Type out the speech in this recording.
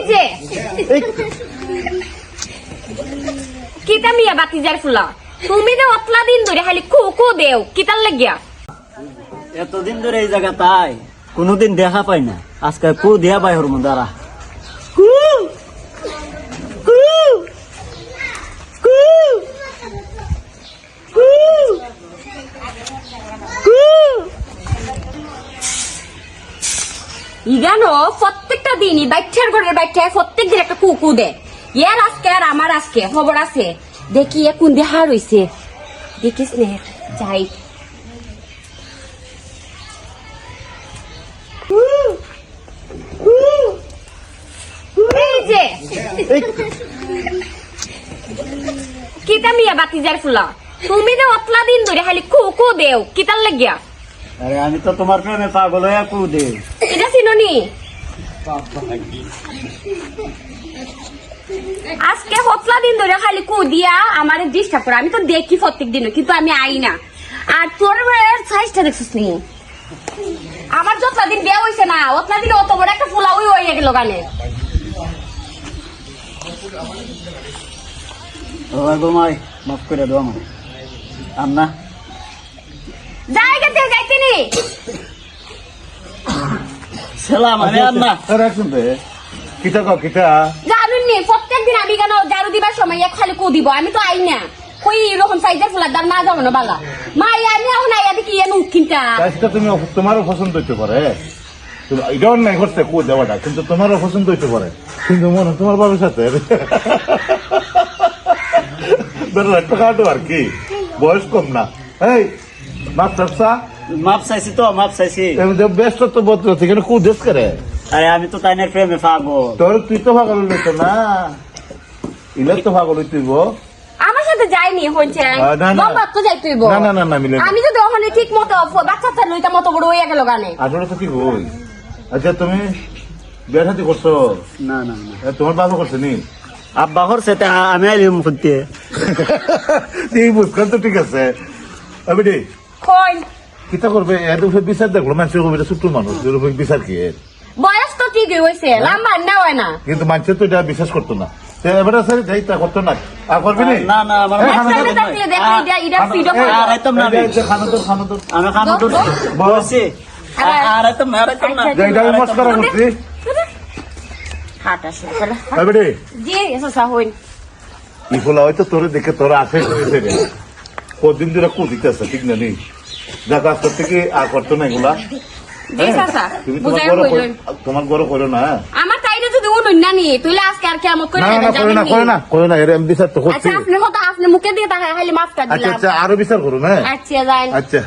যে কিতা মিয়া বাতিজার ফুলা তুমি যে অতলা দিন ধরে খালি কু কু দেও কিতার লাগিয়া এতদিন ধরে এই জায়গা তাই কোনোদিন দেখা পাই না আজকে কু দিয়া পাই হর মুদারা ইগানো প্রত্যেকটা দিনই বাইঠার ঘরের বাইঠায় প্রত্যেক দিন একটা কুকু দে ইয়ার আজকে আর আমার আজকে খবর আছে দেখি এ কোন দিয়ে হার হইছে দেখিস নে যাই এই যে কিতা মিয়া বাতিজার ফুলা তুমি যে অতলা দিন ধরে খালি কু দেও কিতার লাগিয়া আরে আমি তো তোমার প্রেমে পাগল হয়ে কু দে এটা চিনি আজকে হতলা দিন ধরে খালি কু দিয়া আমার ডিস্টার্ব করে আমি তো দেখি প্রত্যেক দিন কিন্তু আমি আই না আর তোর সাইজটা দেখছিস নি আমার যতলা দিন বিয়ে হয়েছে না অতলা দিন অত বড় একটা ফুলা ওই হয়ে গেল গানে ঘুমাই মাফ করে দাও আমার আন্না জায়গা থেকে যাইতে নি সালাম আমি আন্না রাখুন রে কিতা কও কিতা জানুন নি প্রত্যেক দিন আমি কেন জারু দিবার সময় এক খালি কু দিব আমি তো আই না কই এরকম সাইজের ফুলার দাম না যাবো না বালা মা আমি আও না ইয়াদি কি এনে উকিনটা কাজটা তুমি তোমারও পছন্দ হইতে পারে এটাও নাই করতে কো দেওয়াটা কিন্তু তোমারও পছন্দ হইতে পারে কিন্তু মনে তোমার বাবার সাথে একটা কাটো আর কি বয়স কম না এই মাপ চাপসা মাপ চাইছি তো মাপ চাইছি ব্যস্ত তো বদল সেখানে কু দেশ করে আরে আমি তো তাইনের প্রেমে পাগল তোর তুই তো পাগল হইতো না ইলে তো পাগল হইতেইব আমার সাথে যাইনি হইছে না, না। বাবা তো যাই তুইব না মিলে আমি যদি ওখানে ঠিক মতো বাচ্চা লইতা মতো বড় হইয়া গেল গানে আসলে তো কি হই আচ্ছা তুমি বিয়ে সাথে করছো না তোমার বাবা করছে নি আব্বা করছে তা আমি আইলিম খুঁজতে এই বুঝকান তো ঠিক আছে আবিডি কই কিতা করবে এত বিচার দেখলো মানুষের কবিতা ছোট্ট মানুষ বিচার কি এর? বয়স তো ঠিকই হইছে লম্বা না হয় না কিন্তু মানুষের তো এটা বিশ্বাস করতো না এবারে স্যার যাই তা করতো না আর করবি নি না আমার এই, আচ্ছা, খানা আমি তাকে দেখি এটা ফিডো করে আর আইতাম না আমি খানা তো আমি খানা তো বলছি আর আইতাম না যাইটা আমি মস্করা করছি হাঁটা শুরু করে আবিডি জি এসা হইন ই ফুলা হয়তো তোরে দেখে তোরা আসে করেছে রে কদিন ধরে কুদিতেছে ঠিক না নি যাতে আজকের থেকে আর করতো না এগুলা জি চাচা তুমি বুঝাই কইলেন তোমার গরো করো না আমার তাইরে যদি উনুন না নি তুইলে আজকে আর কেমন করে না করে না এর আমি বিচার তো করছি আচ্ছা আপনি হতো আপনি মুখে দিয়ে তাকায় খালি মাফটা আচ্ছা দিলাম আচ্ছা আরো বিচার করো না আচ্ছা যাই আচ্ছা